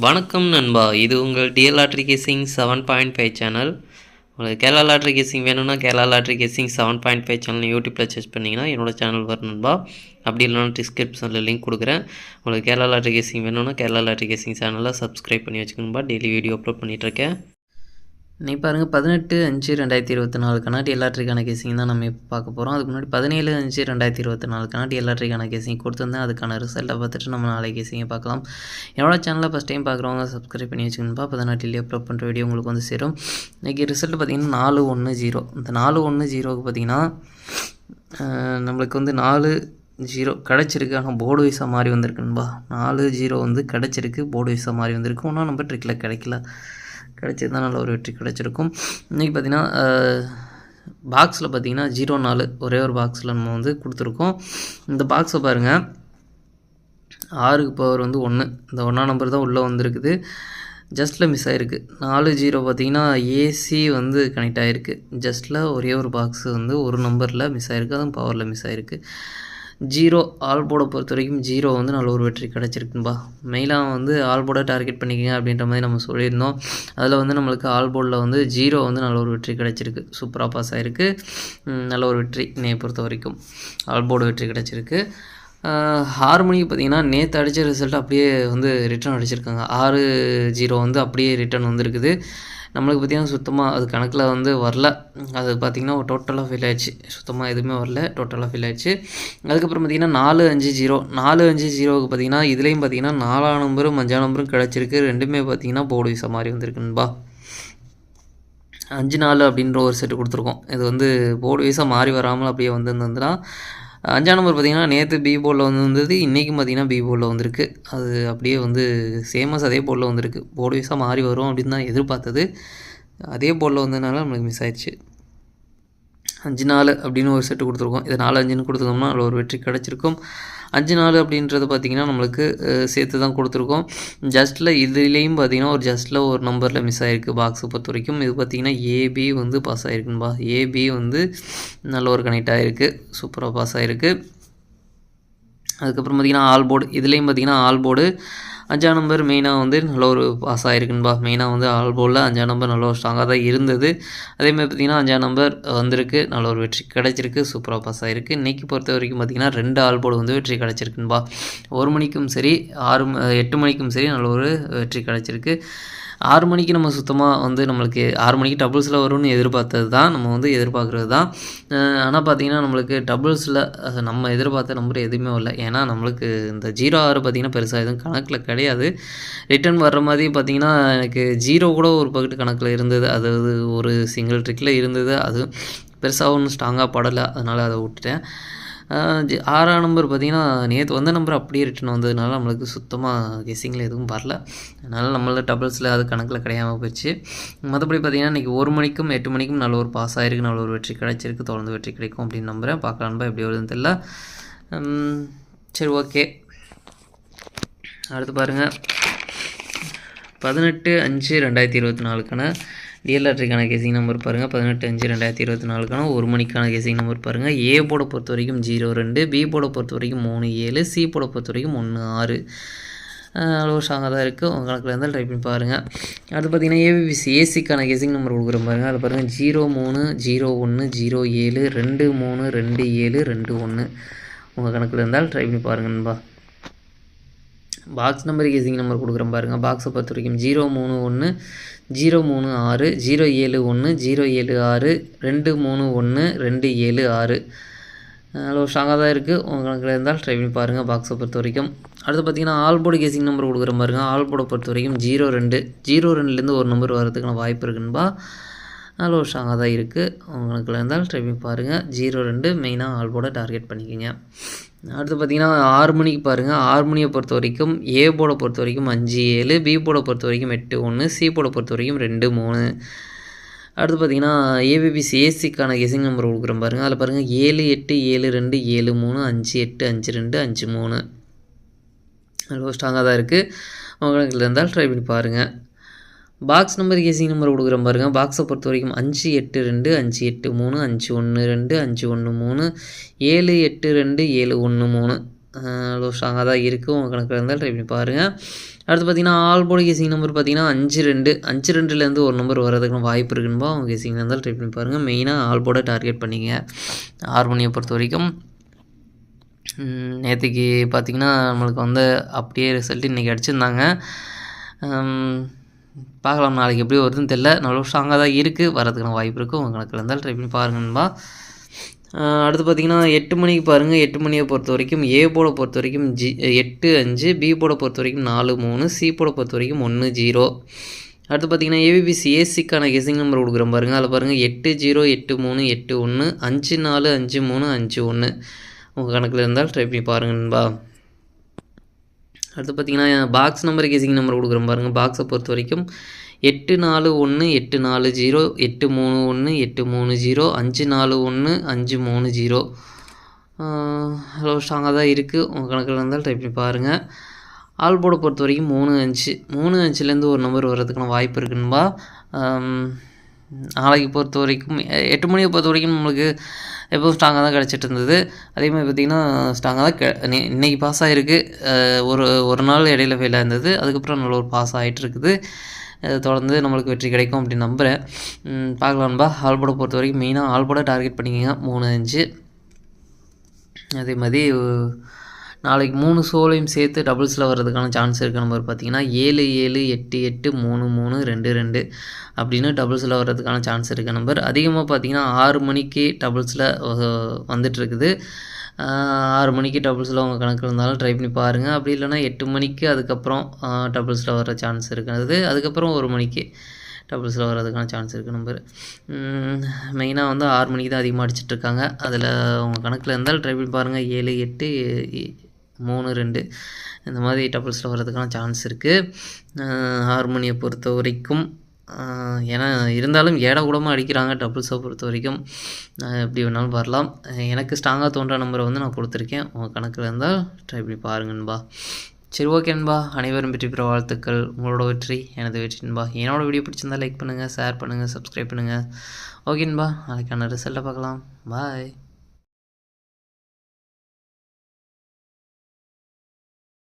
வணக்கம் நண்பா, இது உங்கள் டிஎல் லாட்ரி கேசிங் 7.5 சேனல். உங்களுக்கு கேரளா லாட்ரி கேசிங் வேணும்னா கேரளா லாட்ரி கேசிங் 7.5 சேனல் யூடியூப்பில் சர்ச் பண்ணிங்கன்னா என்னோடய சேனல் வரும் நண்பா. அப்படி இல்லைனா டிஸ்கிரிப்ஷனில் லிங்க் கொடுக்குறேன். உங்களுக்கு கேரளா லாட்ரி கேசிங் வேணும்னா கேரளா லாட்ரி கேசிங் சேனலை சப்ஸ்கிரைப் பண்ணி வச்சுக்கணும்பா. டெய்லி வீடியோ அப்லோட் பண்ணிகிட்ருக்கேன். நீ பாருங்கள், 18/5/2024 டிஎல் லாட்ரிக்கான கேசிங் தான் நம்ம இப்போ பார்க்க போகிறோம். அதுக்கு முன்னாடி 17/5/2024 டிஎல் லாட்ரிக்கான கேசிங் கொடுத்துருந்தேன். அதுக்கான ரிசல்ட்டை பார்த்துட்டு நம்ம நாளைக்கு கேசிங்கை பார்க்கலாம். என்னோட சேனலை ஃபஸ்ட் டைம் பார்க்குறவங்க சப்ஸ்கிரைப் பண்ணி வச்சுக்கணும்பா. அப்போ தான் நான் டெய்லி அப்லோட் பண்ணுற வீடியோ உங்களுக்கு வந்து சேரும். இன்றைக்கி ரிசல்ட் பார்த்திங்கன்னா 410. இந்த 410க்கு பார்த்திங்கன்னா நம்மளுக்கு வந்து 4-0 கிடச்சிருக்கு. ஆனால் போர்டு வைஸாக மாறி வந்திருக்குன்பா. 4-0 வந்து கிடச்சிருக்கு, போர்டு வைஸாக மாறி வந்திருக்கு. ஒன்றும் நம்ம ட்ரிக்கில் கிடைக்கல, கிடச்சிருந்தா நல்ல ஒரு வெற்றி கிடச்சிருக்கும். இன்றைக்கி பார்த்திங்கன்னா பாக்ஸில் பார்த்திங்கன்னா 0-4 ஒரே ஒரு பாக்ஸில் நம்ம வந்து கொடுத்துருக்கோம். இந்த பாக்ஸை பாருங்கள், 6க்கு பவர் வந்து 1, இந்த 1ஆம் நம்பர் தான் உள்ளே வந்திருக்குது. ஜஸ்ட்டில் மிஸ் ஆகிருக்கு. 4-0 பார்த்திங்கன்னா ஏசி வந்து கனெக்ட் ஆகிருக்கு. ஜஸ்ட்டில் ஒரே ஒரு பாக்ஸு வந்து ஒரு நம்பரில் மிஸ் ஆகிருக்கு, அதுவும் பவரில் மிஸ் ஆகிருக்கு. 0 ஆல் போர்டை பொறுத்த வரைக்கும் 0 வந்து நல்ல ஒரு வெற்றி கிடச்சிருக்குன்பா. மெயினாக வந்து ஆல் போர்டை டார்கெட் பண்ணிக்கங்க அப்படின்ற மாதிரி நம்ம சொல்லியிருந்தோம். அதில் வந்து நம்மளுக்கு ஆல் போர்டில் வந்து 0 வந்து நல்ல ஒரு வெற்றி கிடச்சிருக்கு. சூப்பராக பாஸ் ஆகிருக்கு. நல்ல ஒரு வெற்றி என்னையை பொறுத்த வரைக்கும் ஆல் போர்டு வெற்றி கிடச்சிருக்கு. 6 மணிக்கு பார்த்திங்கன்னா நேற்று அடித்த ரிசல்ட் அப்படியே வந்து ரிட்டர்ன் அடிச்சிருக்காங்க. 6-0 வந்து அப்படியே ரிட்டர்ன் வந்திருக்குது. நம்மளுக்கு பார்த்திங்கன்னா சுத்தமாக அது கணக்கில் வந்து வரல. அது பார்த்திங்கன்னா டோட்டலாக ஃபெயில் ஆகிடுச்சு. சுத்தமாக எதுவுமே வரல, டோட்டலாக ஃபெயில் ஆகிடுச்சு. அதுக்கப்புறம் பார்த்திங்கன்னா 4-5-0க்கு பார்த்திங்கன்னா இதுலேயும் பார்த்திங்கன்னா 4ஆம் நம்பரும் 5ஆம் நம்பரும் கிடச்சிருக்கு. ரெண்டுமே பார்த்திங்கன்னா போர்டு வீச மாதிரி வந்திருக்குன்பா. 5-4 அப்படின்ற ஒரு செட்டு கொடுத்துருக்கோம். இது வந்து போர்டு வீசாக மாறி வராமல் அப்படியே வந்துருந்துன்னா 5ஆம் நம்பர் பார்த்திங்கன்னா நேற்று பி போர்டில் வந்தது, இன்றைக்கும் பார்த்திங்கன்னா பி போர்டில் வந்திருக்கு. அது அப்படியே வந்து சேமஸ் அதே போர்டில் வந்திருக்கு. போர்டு வைஸாக மாறி வரும் அப்படின்னு தான் எதிர்பார்த்தது. அதே போர்டில் வந்ததுனால நம்மளுக்கு மிஸ் ஆயிடுச்சு. 5-4 அப்படின்னு ஒரு செட்டு கொடுத்துருக்கோம். இது 4-5ன்னு கொடுத்துருக்கோம்னா அதில் ஒரு வெற்றி கிடச்சிருக்கும். 5-4 அப்படின்றது பார்த்திங்கன்னா நம்மளுக்கு சேர்த்து தான் கொடுத்துருக்கோம். ஜஸ்ட்டில் இதுலேயும் பார்த்திங்கன்னா ஒரு ஜஸ்ட்டில் ஒரு நம்பரில் மிஸ் ஆகிருக்கு பாக்ஸை பொறுத்த வரைக்கும். இது பார்த்திங்கன்னா ஏபி வந்து பாஸ் ஆகிருக்குன்பா. ஏபி வந்து நல்ல ஒரு கனெக்ட் ஆகிருக்கு, சூப்பராக பாஸ் ஆகிருக்கு. அதுக்கப்புறம் பார்த்திங்கன்னா ஆல் போர்டு, இதுலேயும் பார்த்திங்கன்னா ஆல் போர்டு 5ஆம் நம்பர் மெயினாக வந்து நல்ல ஒரு பாஸ் ஆகிருக்குன்பா. மெயினாக வந்து ஆல் போர்டில் 5ஆம் நம்பர் நல்ல ஒரு ஸ்ட்ராங்காக தான் இருந்தது. அதேமாதிரி பார்த்திங்கன்னா 5ஆம் நம்பர் வந்திருக்கு, நல்ல ஒரு வெற்றி கிடச்சிருக்கு, சூப்பராக பாஸ் ஆகிருக்கு. இன்றைக்கி பொறுத்த வரைக்கும் பார்த்திங்கன்னா 2 ஆல் போர்டு வந்து வெற்றி கிடச்சிருக்குன்பா. 1 மணிக்கும் சரி 8 மணிக்கும் சரி நல்ல ஒரு வெற்றி கிடச்சிருக்கு. 6 மணிக்கு நம்ம சுத்தமாக வந்து நம்மளுக்கு 6 மணிக்கு டபுள்ஸில் வரும்னு எதிர்பார்த்தது தான், நம்ம வந்து எதிர்பார்க்குறது தான். ஆனால் பார்த்திங்கன்னா நம்மளுக்கு டபுள்ஸில் நம்ம எதிர்பார்த்த நம்பர் எதுவுமே வரல. ஏன்னா நம்மளுக்கு இந்த 0-6 பார்த்திங்கன்னா பெருசாக எதுவும் கணக்கில் கிடையாது. ரிட்டர்ன் வர்ற மாதிரி பார்த்திங்கன்னா எனக்கு 0 கூட ஒரு பக்கெட்டு கணக்கில் இருந்தது. அதாவது ஒரு சிங்கிள் ட்ரிக்கில் இருந்தது. அது பெருசாக ஒன்றும் ஸ்ட்ராங்காக படலை, அதனால் அதை விட்டுட்டேன். 6ஆம் நம்பர் பார்த்திங்கன்னா நேற்று வந்த நம்பர் அப்படியே ரிட்டர்ன் வந்ததுனால நம்மளுக்கு சுத்தமாக கெஸ்ஸிங்கில் எதுவும் வரல. அதனால் நம்மள டபுள்ஸில் அது கணக்கில் கிடையாமல் போச்சு. மற்றபடி பார்த்திங்கன்னா இன்றைக்கி 1 மணிக்கும் 8 மணிக்கும் நல்ல ஒரு பாஸ் ஆகிருக்கு, நல்ல ஒரு வெற்றி கிடைச்சிருக்கு. தொடர்ந்து வெற்றி கிடைக்கும் அப்படின்னு நம்புகிறேன். பார்க்கலான்பா எப்படி வருதுன்னு தெரியல. சரி, ஓகே. அடுத்து பாருங்கள், 18/5/2024 டிஎல் லாட்ரிக்கான கேசிங் நம்பர் பாருங்கள். 18/5/2024 1 மணிக்கான கேசிங் நம்பர் பாருங்கள். ஏ போர்டை பொறுத்த வரைக்கும் 0-2, பி போர்டை பொறுத்த வரைக்கும் 3-7, சி போர்டை பொறுத்த வரைக்கும் 1-6. அவ்வளோ ஸ்ட்ராங்காக தான் இருக்குது. உங்கள் கணக்கில் இருந்தால் ட்ரை பண்ணி பாருங்கள். அடுத்து பார்த்திங்கன்னா ஏபிபிசி ஏசிக்கான கேசிங் நம்பர் கொடுக்குறேன் பாருங்கள். அதில் பாருங்கள் 03-01-07 23-27-21. உங்கள் கணக்கில் இருந்தால் ட்ரை பண்ணி பாருங்கன்பா. பாக்ஸ் நம்பர் கேசிங் நம்பர் கொடுக்குறேன் பாருங்கள். பாக்ஸை பொறுத்த வரைக்கும் 031 036 071 076 231 276. அவ்வளோ ஸ்ட்ராங்காக தான் இருக்குது. உங்கள் கணக்கில் இருந்தால் ட்ரை பண்ணி பாருங்கள் பாக்ஸை பொறுத்த வரைக்கும். அடுத்து பார்த்திங்கன்னா ஆல் போர்டு கேசிங் நம்பர் கொடுக்குற பாருங்கள். ஆல் போர்டை பொறுத்த வரைக்கும் 02 ஒரு நம்பர் வரதுக்கான வாய்ப்பு இருக்குன்பா. அவ்வளோ ஸ்ட்ராங்காக தான் இருக்குது. உங்கள் கணக்கில் இருந்தால் ட்ரை பண்ணி பாருங்கள். 02 மெயினாக ஆல் போர்டை டார்கெட் பண்ணிக்கோங்க. அடுத்து பார்த்திங்கன்னா 6 மணிக்கு பாருங்கள். 6 மணியை பொறுத்த வரைக்கும் ஏ போர்டை பொறுத்த வரைக்கும் 5-7, பி போர்டை பொறுத்த வரைக்கும் 8-1, சி போர்டை பொறுத்த வரைக்கும் 2-3. அடுத்து பார்த்திங்கன்னா ஏபிபிசி ஏசிக்கான கெஸிங் நம்பர் கொடுக்குறேன் பாருங்கள். அதில் பாருங்கள் 7-8-7-2 7-3 5-8 5-2 5-3. அவ்வளோ ஸ்ட்ராங்காக தான் இருக்குது. உங்களுக்கு இருந்தால் ட்ரை பண்ணி பாருங்கள். பாக்ஸ் நம்பர் கேசிங் நம்பர் கொடுக்குறேன் பாருங்கள். பாக்ஸை பொறுத்த வரைக்கும் 5-8-2 5-8-3 5-1-2 5-1-3 7-8-2 7-1-3. லோ ஸ்ட்ராங்காக தான் இருக்குது. உங்கள் கணக்கில் இருந்தால் ட்ரை பண்ணி பாருங்கள். அடுத்து பார்த்தீங்கன்னா ஆல் போர்டு கெஸிங் நம்பர் பார்த்தீங்கன்னா 5-2 5-2லேருந்து ஒரு நம்பர் வரதுக்கு வாய்ப்பு இருக்குன்பா. அவங்க கெஸிங் இருந்தால் ட்ரை பண்ணி பாருங்கள். மெயினாக ஆல் போர்டை டார்கெட் பண்ணிங்க. ஹார்மோனியை பொறுத்த வரைக்கும் நேற்றுக்கு பார்த்திங்கன்னா நம்மளுக்கு வந்து அப்படியே ரிசல்ட் இன்றைக்கி அடிச்சிருந்தாங்க. பார்க்கலாம் நாளைக்கு எப்படி வருதுன்னு தெரில. நல்ல ஸ்ட்ராங்காக தான் இருக்குது, வரதுக்கான வாய்ப்பு இருக்குது. உங்கள் கணக்கில் இருந்தால் ட்ரை பண்ணி பாருங்கன்பா. அடுத்து பார்த்திங்கன்னா 8 மணிக்கு பாருங்கள். 8 மணியை பொறுத்த வரைக்கும் ஏ போர்டை பொறுத்த வரைக்கும் 8-5, பி போர்டை பொறுத்த வரைக்கும் 4-3, சி போர்டை பொறுத்த வரைக்கும் 1-0. அடுத்து பார்த்திங்கன்னா ஏபிபிசி ஏசிக்கான கெஸிங் நம்பர் கொடுக்குறேன் பாருங்கள். அதில் பாருங்கள் 8-0, 8-3, 8-1, 5-4, 5-3, 5-1. உங்கள் கணக்கில் இருந்தால் ட்ரை பண்ணி பாருங்கன்பா. அடுத்து பார்த்திங்கன்னா பாக்ஸ் நம்பர் கெஸிங் நம்பர் கொடுக்குறேன் பாருங்கள். பாக்ஸை பொறுத்த வரைக்கும் 8-4-1, 8-4-0, 8-3-1, 8-3-0, 5-4-1, 5-3-0. ஹலோ ஸ்ட்ராங்காக தான் இருக்குது. உங்கள் கணக்கில் இருந்தால் ட்ரை பண்ணி பாருங்கள். ஆல் போர்டை பொறுத்த வரைக்கும் 3-5 3-5லேருந்து ஒரு நம்பர் வர்றதுக்கான வாய்ப்பு இருக்குன்பா. நாளைக்கு பொறுத்த வரைக்கும் 8 மணியை பொறுத்த வரைக்கும் நம்மளுக்கு எப்போவும் ஸ்ட்ராங்காக தான் கிடச்சிட்டு இருந்தது. அதே மாதிரி பார்த்திங்கன்னா ஸ்ட்ராங்காக தான் இன்றைக்கி பாஸ் ஆகிருக்கு. ஒரு நாள் இடையில ஃபெயில் இருந்தது. அதுக்கப்புறம் நல்ல ஒரு பாஸ் ஆகிட்டு இருக்குது. தொடர்ந்து நம்மளுக்கு வெற்றி கிடைக்கும் அப்படின்னு நம்புகிறேன். பார்க்கலான்பா. ஆல் போர்டை பொறுத்த வரைக்கும் மெயினாக ஆல் போர்டை டார்கெட் பண்ணிக்கோங்க. 3-5. அதே மாதிரி நாளைக்கு 3 ஷோலையும் சேர்த்து டபுள்ஸில் வர்றதுக்கான சான்ஸ் இருக்க நம்பர் பார்த்திங்கன்னா 7-7, 8-8, 3-3, 2-2 அப்படின்னு டபுள்ஸில் வர்றதுக்கான சான்ஸ் இருக்க நம்பர். அதிகமாக பார்த்திங்கன்னா 6 மணிக்கு டபுள்ஸில் வந்துட்டுருக்குது. 6 மணிக்கு டபுள்ஸில் உங்கள் கணக்கில் இருந்தாலும் ட்ரை பண்ணி பாருங்கள். அப்படி இல்லைனா 8 மணிக்கு அதுக்கப்புறம் டபுள்ஸில் வர சான்ஸ் இருக்கிறது. அதுக்கப்புறம் 1 மணிக்கு டபுள்ஸில் வர்றதுக்கான சான்ஸ் இருக்குது நம்பர். மெயினாக வந்து 6 மணிக்கு தான் அதிகமாக அடிச்சிட்ருக்காங்க. அதில் உங்கள் கணக்கில் இருந்தால் ட்ரை பண்ணி பாருங்கள். 7, 8, 3-2 இந்த மாதிரி டபுள்ஸில் வர்றதுக்கான சான்ஸ் இருக்குது. ஹார்மோனியை பொறுத்த வரைக்கும் ஏன்னா இருந்தாலும் ஏடக்கூடமாக அடிக்கிறாங்க. டபுள்ஸை பொறுத்த வரைக்கும் எப்படி வேணாலும் வரலாம். எனக்கு ஸ்ட்ராங்காக தோன்ற நம்பரை வந்து நான் கொடுத்துருக்கேன். உங்கள் கணக்கில் இருந்தால் ட்ரை பண்ணி பாருங்கன்பா. சரி, ஓகேன்பா. அனைவரும் வெற்றி பெற வாழ்த்துக்கள். உங்களோட வெற்றி எனது வெற்றின்பா. என்னோடய வீடியோ பிடிச்சிருந்தால் லைக் பண்ணுங்கள், ஷேர் பண்ணுங்கள், சப்ஸ்கிரைப் பண்ணுங்கள். ஓகேன்பா. நாளைக்கான ரிசல்ட்டை பார்க்கலாம். பாய்.